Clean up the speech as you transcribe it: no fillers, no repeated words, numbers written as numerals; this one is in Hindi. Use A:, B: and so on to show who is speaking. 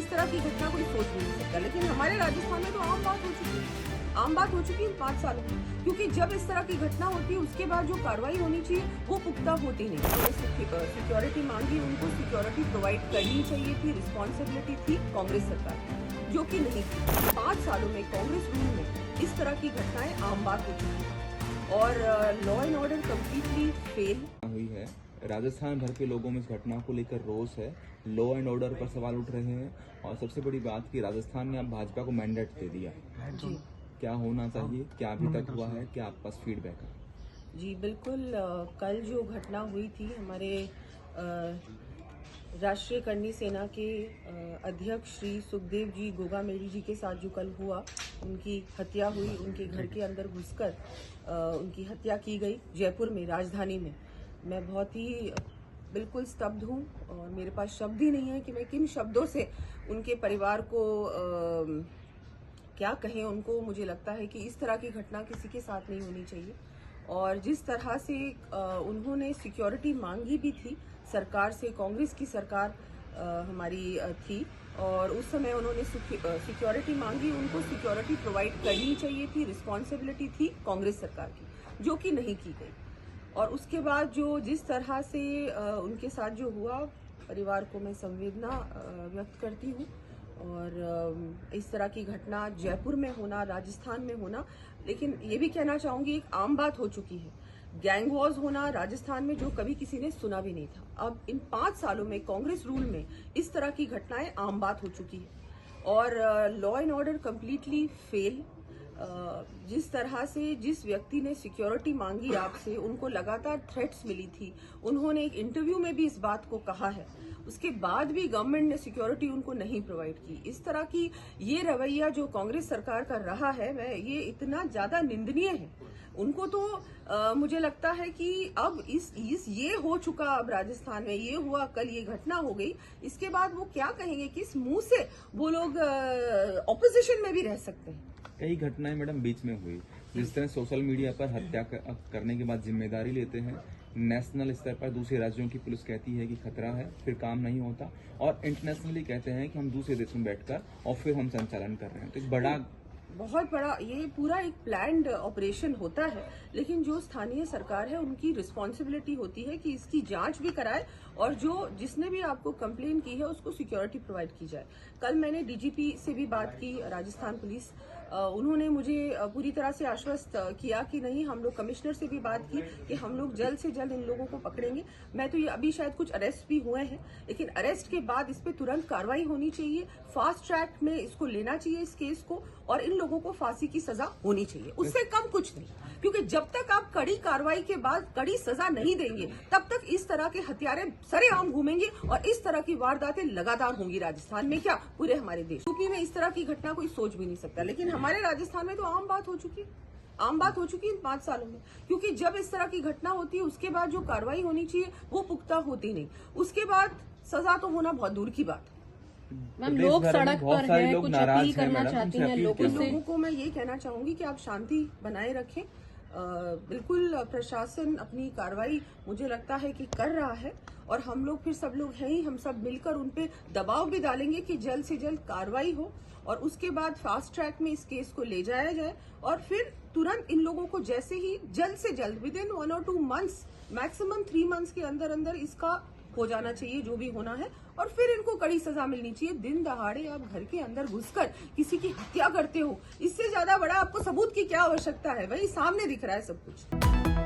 A: इस तरह की घटना कोई सोच भी नहीं सकता, लेकिन हमारे राजस्थान में तो आम बात हो चुकी है। आम बात हो चुकी है 5 सालों में, क्योंकि जब इस तरह की घटना होती है उसके बाद जो कार्रवाई होनी चाहिए वो पुख्ता होती नहीं। तो सिक्योरिटी मांगी, उनको सिक्योरिटी प्रोवाइड करनी चाहिए थी, रिस्पॉन्सिबिलिटी थी कांग्रेस सरकार की, जो कि नहीं थी। 5 सालों में कांग्रेस रूल में इस तरह की घटनाएं आम बात हो चुकी है और law and order completely fail
B: हुई है। राजस्थान भर के लोगों में इस घटना को लेकर रोष है, लॉ एंड ऑर्डर पर सवाल उठ रहे हैं और सबसे बड़ी बात कि राजस्थान ने अब भाजपा को मैंडेट दे दिया।
A: जी
B: क्या होना चाहिए, क्या अभी तक हुआ है, क्या आपके पास फीडबैक है?
A: जी बिल्कुल। कल जो घटना हुई थी हमारे राष्ट्रीय करणी सेना के अध्यक्ष श्री सुखदेव जी गोगामेडी जी के साथ जो कल हुआ, उनकी हत्या हुई, उनके घर के अंदर घुसकर उनकी हत्या की गई जयपुर में, राजधानी में। मैं बहुत ही बिल्कुल स्तब्ध हूँ और मेरे पास शब्द ही नहीं है कि मैं किन शब्दों से उनके परिवार को क्या कहें उनको। मुझे लगता है कि इस तरह की घटना किसी के साथ नहीं होनी चाहिए और जिस तरह से उन्होंने सिक्योरिटी मांगी भी थी सरकार से, कांग्रेस की सरकार हमारी थी और उस समय उन्होंने सिक्योरिटी मांगी, उनको सिक्योरिटी प्रोवाइड करनी चाहिए थी, रिस्पॉन्सिबिलिटी थी कांग्रेस सरकार की, जो कि नहीं की गई। और उसके बाद जो जिस तरह से उनके साथ जो हुआ, परिवार को मैं संवेदना व्यक्त करती हूँ और इस तरह की घटना जयपुर में होना, राजस्थान में होना, लेकिन ये भी कहना चाहूंगी एक आम बात हो चुकी है। गैंग वॉर्स होना राजस्थान में जो कभी किसी ने सुना भी नहीं था, अब इन 5 सालों में कांग्रेस रूल में इस तरह की घटनाएं आम बात हो चुकी है और law and order completely fail. जिस तरह से जिस व्यक्ति ने सिक्योरिटी मांगी आपसे, उनको लगातार थ्रेट्स मिली थी, उन्होंने एक इंटरव्यू में भी इस बात को कहा है, उसके बाद भी गवर्नमेंट ने सिक्योरिटी उनको नहीं प्रोवाइड की। इस तरह की ये रवैया जो कांग्रेस सरकार का रहा है, ये इतना ज्यादा निंदनीय है। उनको तो मुझे लगता है कि अब ये हो चुका, अब राजस्थान में ये हुआ, कल ये घटना हो गई, इसके बाद वो क्या कहेंगे, किस मुंह से वो लोग ऑपोजिशन में भी रह सकते हैं।
B: कई घटनाएं मैडम बीच में हुई, जिस तरह सोशल मीडिया पर हत्या करने के बाद जिम्मेदारी लेते हैं, नेशनल स्तर पर दूसरे राज्यों की पुलिस कहती है कि खतरा है, फिर काम नहीं होता, और इंटरनेशनली कहते हैं कि हम दूसरे देश में बैठकर और फिर हम संचालन कर रहे हैं। तो एक
A: बहुत बड़ा ये पूरा एक प्लान्ड ऑपरेशन होता है, लेकिन जो स्थानीय सरकार है उनकी रिस्पॉन्सिबिलिटी होती है कि इसकी जांच भी कराए और जिसने भी आपको कंप्लेन की है उसको सिक्योरिटी प्रोवाइड की जाए। कल मैंने डीजीपी से भी बात की, राजस्थान पुलिस, उन्होंने मुझे पूरी तरह से आश्वस्त किया कि नहीं, हम लोग कमिश्नर से भी बात की कि हम लोग जल्द से जल्द इन लोगों को पकड़ेंगे। मैं तो ये अभी शायद कुछ अरेस्ट भी हुए हैं, लेकिन अरेस्ट के बाद इस पे तुरंत कार्रवाई होनी चाहिए, फास्ट ट्रैक में इसको लेना चाहिए इस केस को, और इन लोगों को फांसी की सजा होनी चाहिए, उससे कम कुछ नहीं। क्योंकि जब तक आप कड़ी कार्रवाई के बाद कड़ी सजा नहीं देंगे, तब तक इस तरह के हत्यारे सरेआम घूमेंगे और इस तरह की वारदातें लगातार होंगी राजस्थान में, क्या पूरे हमारे देश। यूपी में इस तरह की घटना कोई सोच भी नहीं सकता, लेकिन हमारे राजस्थान में तो आम बात हो चुकी है। आम बात हो चुकी है इन 5 सालों में, क्योंकि जब इस तरह की घटना होती है उसके बाद जो कार्रवाई होनी चाहिए वो पुख्ता होती नहीं, उसके बाद सजा तो होना बहुत दूर की बात है।
C: मैम, लोग सड़क पर हैं, कुछ अपील करना चाहती हैं
A: लोगों को मैं ये कहना चाहूंगी कि आप शांति बनाए रखें। बिल्कुल प्रशासन अपनी कार्रवाई मुझे लगता है कि कर रहा है और हम लोग फिर सब लोग हैं ही, हम सब मिलकर उन पे दबाव भी डालेंगे कि जल्द से जल्द कार्रवाई हो और उसके बाद फास्ट ट्रैक में इस केस को ले जाया जाए और फिर तुरंत इन लोगों को जैसे ही जल्द से जल्द विदिन 1 और 2 मंथ्स, मैक्सिमम 3 मंथ्स के अंदर अंदर इसका हो जाना चाहिए जो भी होना है, और फिर इनको कड़ी सजा मिलनी चाहिए। दिन दहाड़े आप घर के अंदर घुसकर किसी की हत्या करते हो, इससे ज्यादा बड़ा आपको सबूत की क्या आवश्यकता है? वही सामने दिख रहा है सब कुछ।